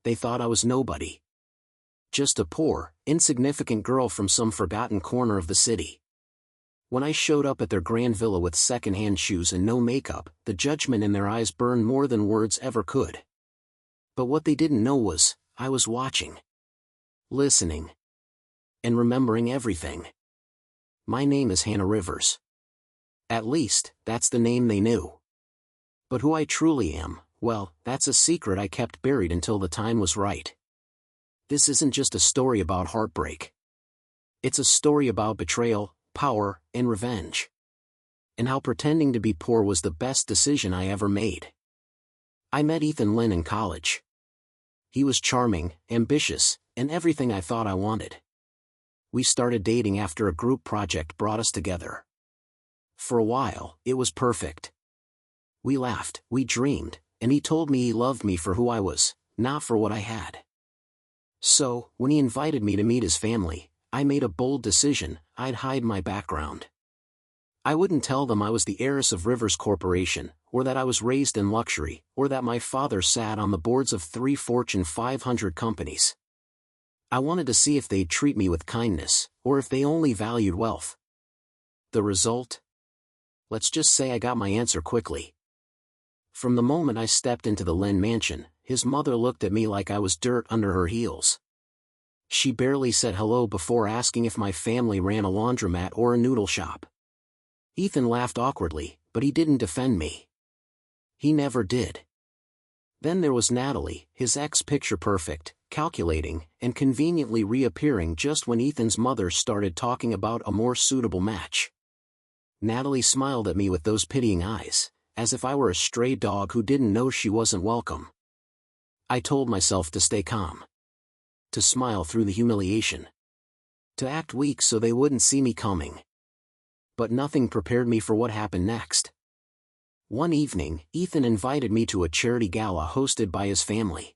They thought I was nobody. Just a poor, insignificant girl from some forgotten corner of the city. When I showed up at their grand villa with second-hand shoes and no makeup, the judgment in their eyes burned more than words ever could. But what they didn't know was, I was watching, listening, and remembering everything. My name is Hannah Rivers. At least, that's the name they knew. But who I truly am, well, that's a secret I kept buried until the time was right. This isn't just a story about heartbreak. It's a story about betrayal, power, and revenge. And how pretending to be poor was the best decision I ever made. I met Ethan Lynn in college. He was charming, ambitious, and everything I thought I wanted. We started dating after a group project brought us together. For a while, it was perfect. We laughed, we dreamed, and he told me he loved me for who I was, not for what I had. So, when he invited me to meet his family, I made a bold decision: I'd hide my background. I wouldn't tell them I was the heiress of Rivers Corporation, or that I was raised in luxury, or that my father sat on the boards of 3 Fortune 500 companies. I wanted to see if they'd treat me with kindness, or if they only valued wealth. The result? Let's just say I got my answer quickly. From the moment I stepped into the Lynn mansion, his mother looked at me like I was dirt under her heels. She barely said hello before asking if my family ran a laundromat or a noodle shop. Ethan laughed awkwardly, but he didn't defend me. He never did. Then there was Natalie, his ex, picture-perfect, calculating, and conveniently reappearing just when Ethan's mother started talking about a more suitable match. Natalie smiled at me with those pitying eyes, as if I were a stray dog who didn't know she wasn't welcome. I told myself to stay calm. To smile through the humiliation. To act weak so they wouldn't see me coming. But nothing prepared me for what happened next. One evening, Ethan invited me to a charity gala hosted by his family.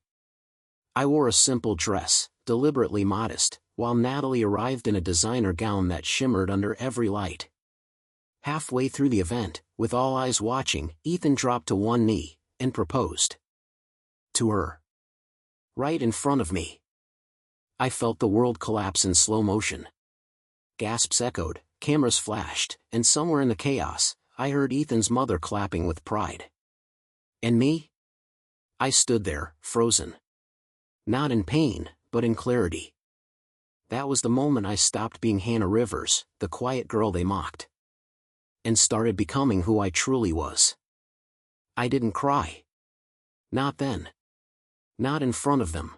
I wore a simple dress, deliberately modest, while Natalie arrived in a designer gown that shimmered under every light. Halfway through the event, with all eyes watching, Ethan dropped to one knee, and proposed. To her. Right in front of me. I felt the world collapse in slow motion. Gasps echoed, cameras flashed, and somewhere in the chaos, I heard Ethan's mother clapping with pride. And me? I stood there, frozen. Not in pain, but in clarity. That was the moment I stopped being Hannah Rivers, the quiet girl they mocked. And started becoming who I truly was. I didn't cry. Not then. Not in front of them.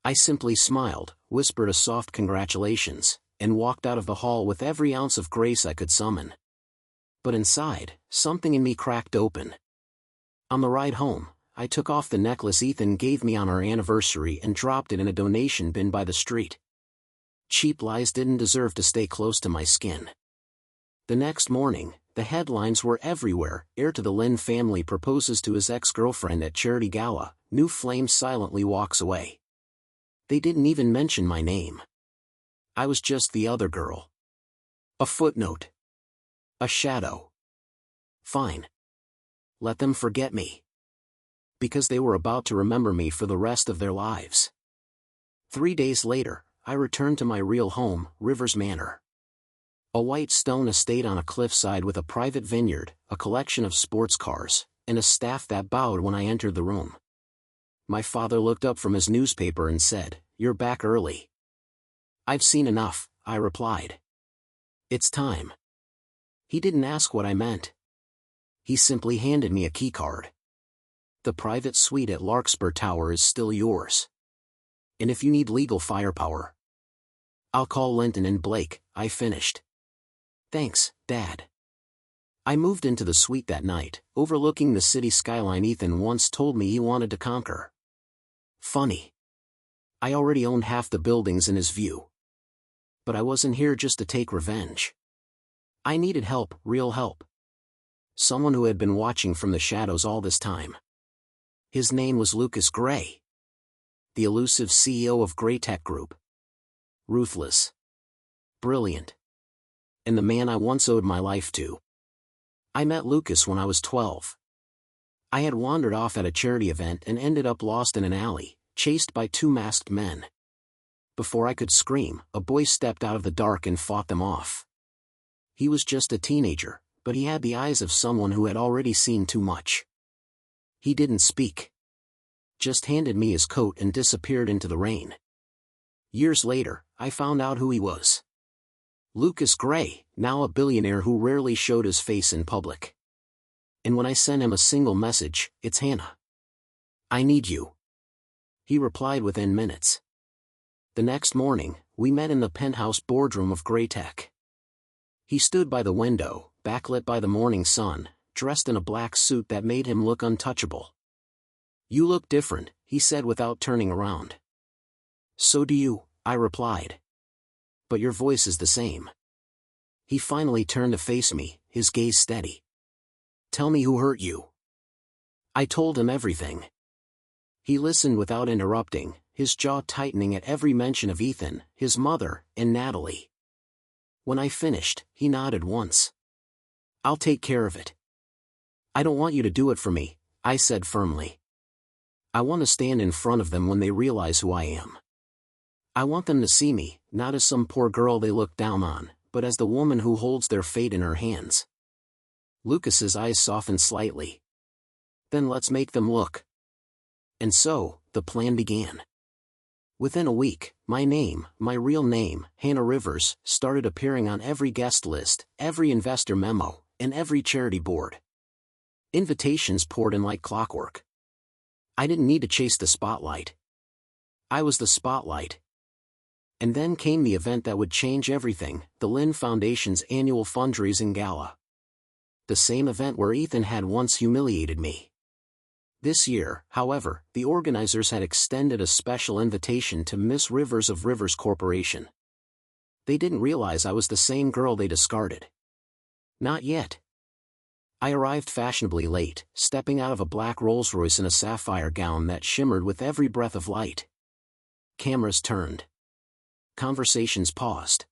I simply smiled, whispered a soft congratulations, and walked out of the hall with every ounce of grace I could summon. But inside, something in me cracked open. On the ride home, I took off the necklace Ethan gave me on our anniversary and dropped it in a donation bin by the street. Cheap lies didn't deserve to stay close to my skin. The next morning, the headlines were everywhere: heir to the Lynn family proposes to his ex-girlfriend at charity gala, new flame silently walks away. They didn't even mention my name. I was just the other girl. A footnote. A shadow. Fine. Let them forget me. Because they were about to remember me for the rest of their lives. 3 days later, I returned to my real home, Rivers Manor. A white stone estate on a cliffside with a private vineyard, a collection of sports cars, and a staff that bowed when I entered the room. My father looked up from his newspaper and said, "You're back early." "I've seen enough," I replied. "It's time." He didn't ask what I meant. He simply handed me a keycard. "The private suite at Larkspur Tower is still yours. And if you need legal firepower, I'll call Linton and Blake," I finished. "Thanks, Dad." I moved into the suite that night, overlooking the city skyline Ethan once told me he wanted to conquer. Funny. I already owned half the buildings in his view. But I wasn't here just to take revenge. I needed help, real help. Someone who had been watching from the shadows all this time. His name was Lucas Gray. The elusive CEO of Gray Tech Group. Ruthless. Brilliant. And the man I once owed my life to. I met Lucas when I was 12. I had wandered off at a charity event and ended up lost in an alley, chased by two masked men. Before I could scream, a boy stepped out of the dark and fought them off. He was just a teenager, but he had the eyes of someone who had already seen too much. He didn't speak. Just handed me his coat and disappeared into the rain. Years later, I found out who he was. Lucas Gray, now a billionaire who rarely showed his face in public. And when I sent him a single message, "It's Hannah. I need you," he replied within minutes. The next morning, we met in the penthouse boardroom of Gray Tech. He stood by the window, backlit by the morning sun, dressed in a black suit that made him look untouchable. "You look different," he said without turning around. "So do you," I replied. "But your voice is the same." He finally turned to face me, his gaze steady. "Tell me who hurt you." I told him everything. He listened without interrupting, his jaw tightening at every mention of Ethan, his mother, and Natalie. When I finished, he nodded once. "I'll take care of it." "I don't want you to do it for me," I said firmly. "I want to stand in front of them when they realize who I am. I want them to see me, not as some poor girl they look down on, but as the woman who holds their fate in her hands." Lucas's eyes softened slightly. "Then let's make them look." And so, the plan began. Within a week, my real name, Hannah Rivers, started appearing on every guest list, every investor memo, and every charity board. Invitations poured in like clockwork. I didn't need to chase the spotlight. I was the spotlight. And then came the event that would change everything, the Lynn Foundation's annual fundraising gala. The same event where Ethan had once humiliated me. This year, however, the organizers had extended a special invitation to Miss Rivers of Rivers Corporation. They didn't realize I was the same girl they discarded. Not yet. I arrived fashionably late, stepping out of a black Rolls-Royce in a sapphire gown that shimmered with every breath of light. Cameras turned. Conversations paused.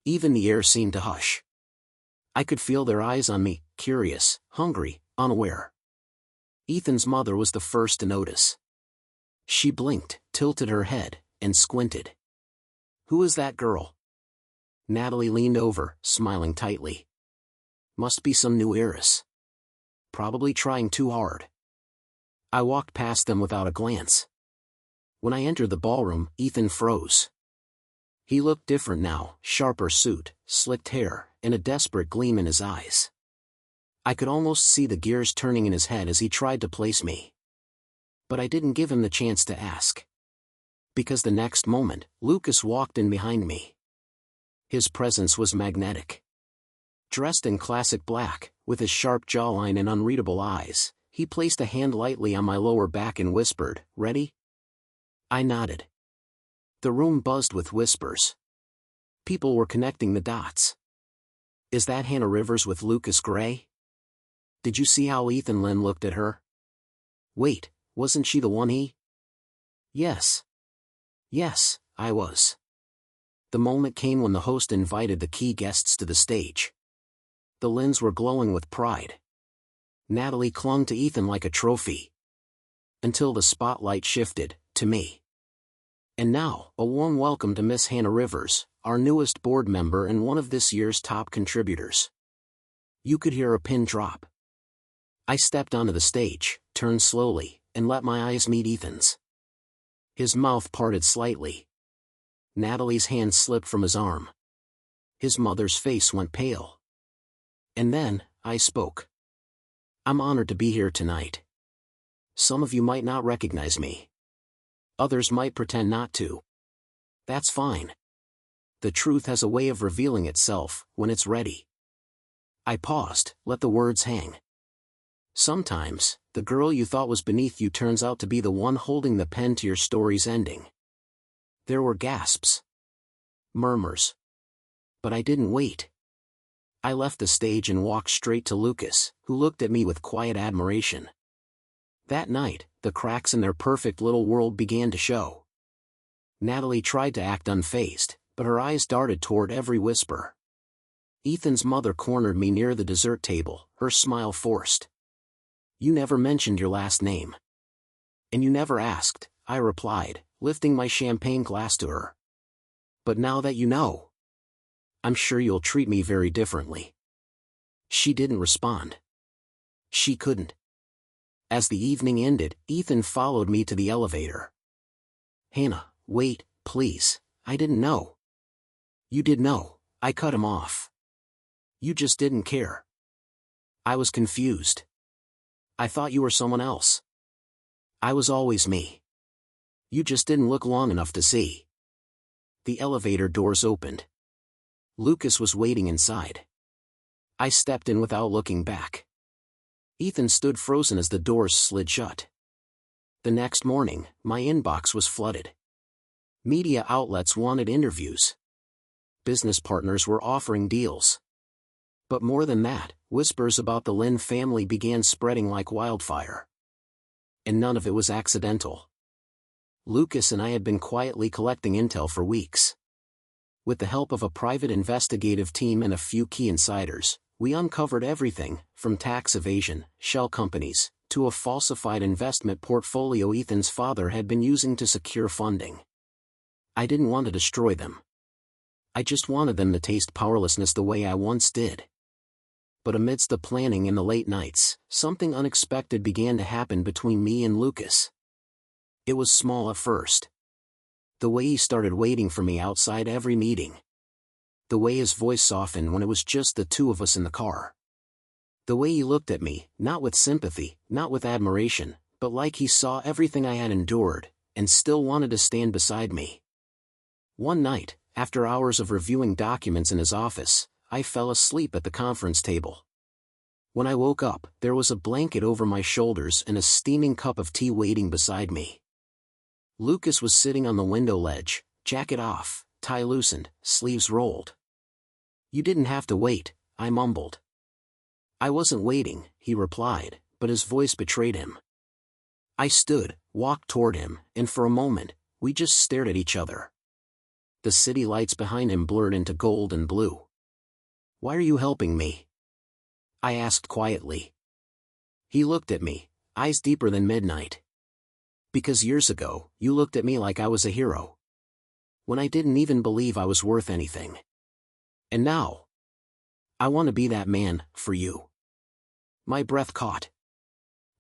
Even the air seemed to hush. I could feel their eyes on me, curious, hungry, unaware. Ethan's mother was the first to notice. She blinked, tilted her head, and squinted. "Who is that girl?" Natalie leaned over, smiling tightly. "Must be some new heiress. Probably trying too hard." I walked past them without a glance. When I entered the ballroom, Ethan froze. He looked different now, sharper suit, slicked hair, and a desperate gleam in his eyes. I could almost see the gears turning in his head as he tried to place me. But I didn't give him the chance to ask. Because the next moment, Lucas walked in behind me. His presence was magnetic. Dressed in classic black, with his sharp jawline and unreadable eyes, he placed a hand lightly on my lower back and whispered, "Ready?" I nodded. The room buzzed with whispers. People were connecting the dots. "Is that Hannah Rivers with Lucas Gray? Did you see how Ethan Lynn looked at her? Wait, wasn't she the one he?" Yes. Yes, I was. The moment came when the host invited the key guests to the stage. The Lynns were glowing with pride. Natalie clung to Ethan like a trophy. Until the spotlight shifted, to me. And now, a warm welcome to Miss Hannah Rivers, our newest board member and one of this year's top contributors. You could hear a pin drop. I stepped onto the stage, turned slowly, and let my eyes meet Ethan's. His mouth parted slightly. Natalie's hand slipped from his arm. His mother's face went pale. And then, I spoke. "I'm honored to be here tonight. Some of you might not recognize me. Others might pretend not to. That's fine. The truth has a way of revealing itself, when it's ready." I paused, let the words hang. Sometimes, the girl you thought was beneath you turns out to be the one holding the pen to your story's ending. There were gasps. Murmurs. But I didn't wait. I left the stage and walked straight to Lucas, who looked at me with quiet admiration. That night, the cracks in their perfect little world began to show. Natalie tried to act unfazed, but her eyes darted toward every whisper. Ethan's mother cornered me near the dessert table, her smile forced. "You never mentioned your last name. And you never asked," I replied, lifting my champagne glass to her. But now that you know, I'm sure you'll treat me very differently. She didn't respond. She couldn't. As the evening ended, Ethan followed me to the elevator. Hannah, wait, please, I didn't know. You did know, I cut him off. You just didn't care. I was confused. I thought you were someone else. I was always me. You just didn't look long enough to see. The elevator doors opened. Lucas was waiting inside. I stepped in without looking back. Ethan stood frozen as the doors slid shut. The next morning, my inbox was flooded. Media outlets wanted interviews. Business partners were offering deals. But more than that, whispers about the Lin family began spreading like wildfire. And none of it was accidental. Lucas and I had been quietly collecting intel for weeks. With the help of a private investigative team and a few key insiders, we uncovered everything, from tax evasion, shell companies, to a falsified investment portfolio Ethan's father had been using to secure funding. I didn't want to destroy them. I just wanted them to taste powerlessness the way I once did. But amidst the planning and the late nights, something unexpected began to happen between me and Lucas. It was small at first. The way he started waiting for me outside every meeting. The way his voice softened when it was just the two of us in the car. The way he looked at me, not with sympathy, not with admiration, but like he saw everything I had endured, and still wanted to stand beside me. One night, after hours of reviewing documents in his office, I fell asleep at the conference table. When I woke up, there was a blanket over my shoulders and a steaming cup of tea waiting beside me. Lucas was sitting on the window ledge, jacket off, tie loosened, sleeves rolled. You didn't have to wait, I mumbled. I wasn't waiting, he replied, but his voice betrayed him. I stood, walked toward him, and for a moment, we just stared at each other. The city lights behind him blurred into gold and blue. Why are you helping me? I asked quietly. He looked at me, eyes deeper than midnight. Because years ago, you looked at me like I was a hero. When I didn't even believe I was worth anything. And now, I want to be that man, for you. My breath caught.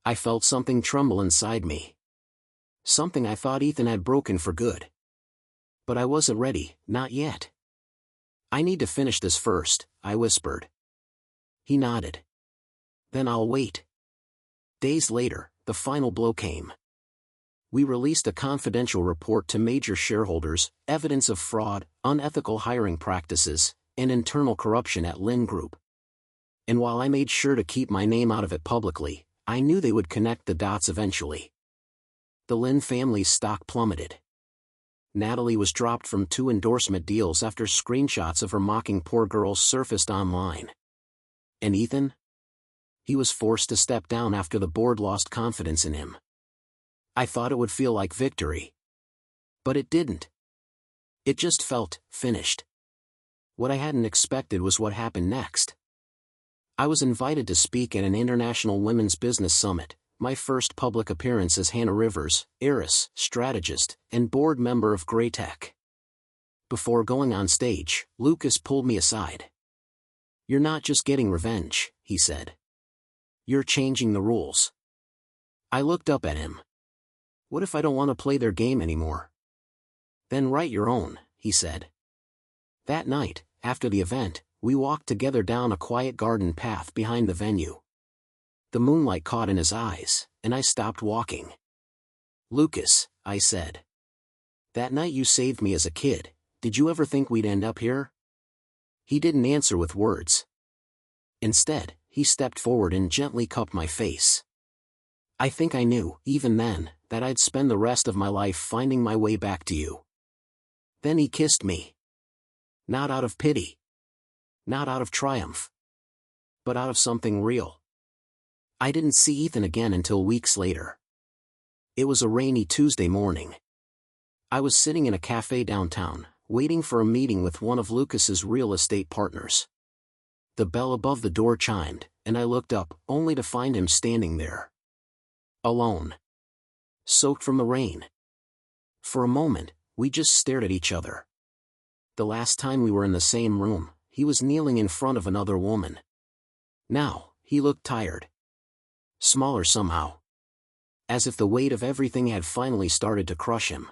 I felt something tremble inside me. Something I thought Ethan had broken for good. But I wasn't ready, not yet. I need to finish this first, I whispered. He nodded. Then I'll wait. Days later, the final blow came. We released a confidential report to major shareholders, evidence of fraud, unethical hiring practices, and internal corruption at Lin Group. And while I made sure to keep my name out of it publicly, I knew they would connect the dots eventually. The Lin family's stock plummeted. Natalie was dropped from 2 endorsement deals after screenshots of her mocking poor girls surfaced online. And Ethan? He was forced to step down after the board lost confidence in him. I thought it would feel like victory. But it didn't. It just felt finished. What I hadn't expected was what happened next. I was invited to speak at an international women's business summit, my first public appearance as Hannah Rivers, heiress, strategist, and board member of Greytech. Before going on stage, Lucas pulled me aside. You're not just getting revenge, he said. You're changing the rules. I looked up at him. What if I don't want to play their game anymore? Then write your own, he said. That night, after the event, we walked together down a quiet garden path behind the venue. The moonlight caught in his eyes, and I stopped walking. Lucas, I said. That night you saved me as a kid, did you ever think we'd end up here? He didn't answer with words. Instead, he stepped forward and gently cupped my face. I think I knew, even then, that I'd spend the rest of my life finding my way back to you. Then he kissed me. Not out of pity. Not out of triumph. But out of something real. I didn't see Ethan again until weeks later. It was a rainy Tuesday morning. I was sitting in a cafe downtown, waiting for a meeting with one of Lucas's real estate partners. The bell above the door chimed, and I looked up, only to find him standing there. Alone. Soaked from the rain. For a moment, we just stared at each other. The last time we were in the same room, he was kneeling in front of another woman. Now, he looked tired. Smaller somehow. As if the weight of everything had finally started to crush him.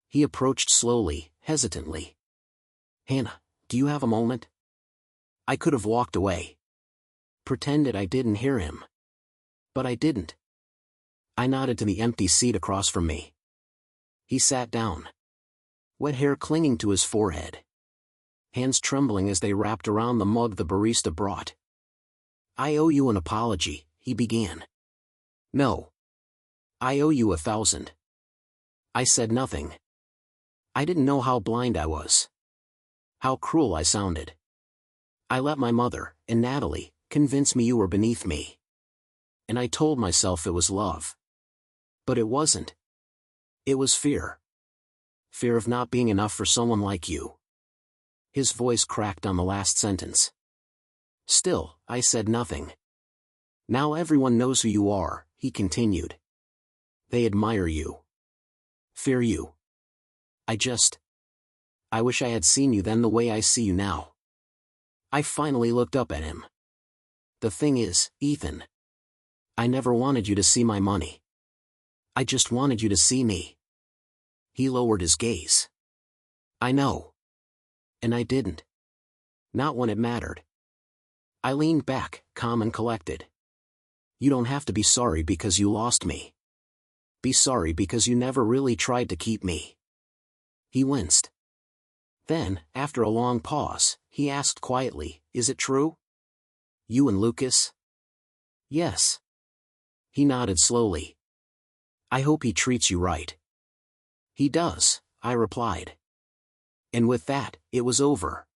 He approached slowly, hesitantly. "Hannah, do you have a moment?" I could have walked away. Pretended I didn't hear him. But I didn't. I nodded to the empty seat across from me. He sat down. Wet hair clinging to his forehead. Hands trembling as they wrapped around the mug the barista brought. "I owe you an apology," he began. "No. I owe you 1,000. I said nothing. I didn't know how blind I was. How cruel I sounded. I let my mother, and Natalie, convince me you were beneath me. And I told myself it was love. But it wasn't. It was fear. Fear of not being enough for someone like you." His voice cracked on the last sentence. Still, I said nothing. "Now everyone knows who you are," he continued. "They admire you. Fear you. I wish I had seen you then the way I see you now." I finally looked up at him. "The thing is, Ethan. I never wanted you to see my money. I just wanted you to see me." He lowered his gaze. "I know. And I didn't. Not when it mattered." I leaned back, calm and collected. "You don't have to be sorry because you lost me. Be sorry because you never really tried to keep me." He winced. Then, after a long pause, he asked quietly, "Is it true? You and Lucas?" "Yes." He nodded slowly. "I hope he treats you right." "He does," I replied. And with that, it was over.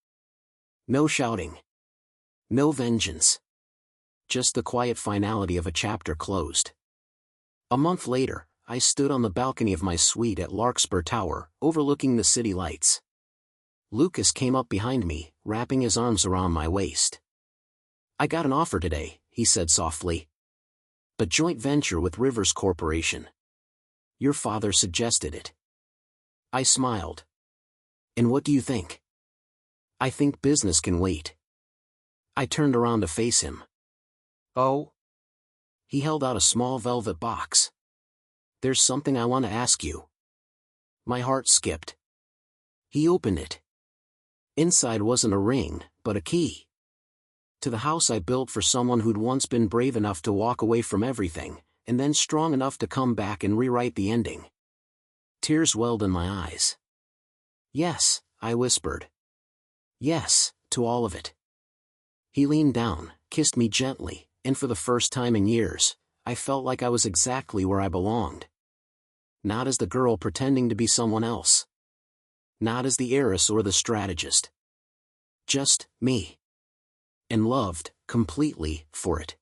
No shouting. No vengeance. Just the quiet finality of a chapter closed. A month later, I stood on the balcony of my suite at Larkspur Tower, overlooking the city lights. Lucas came up behind me, wrapping his arms around my waist. "I got an offer today," he said softly. "A joint venture with Rivers Corporation. Your father suggested it." I smiled. "And what do you think?" "I think business can wait." I turned around to face him. "Oh?" He held out a small velvet box. "There's something I want to ask you." My heart skipped. He opened it. Inside wasn't a ring, but a key. To the house I built for someone who'd once been brave enough to walk away from everything, and then strong enough to come back and rewrite the ending. Tears welled in my eyes. "Yes," I whispered. "Yes, to all of it." He leaned down, kissed me gently, and for the first time in years, I felt like I was exactly where I belonged. Not as the girl pretending to be someone else. Not as the heiress or the strategist. Just me. And loved, completely, for it.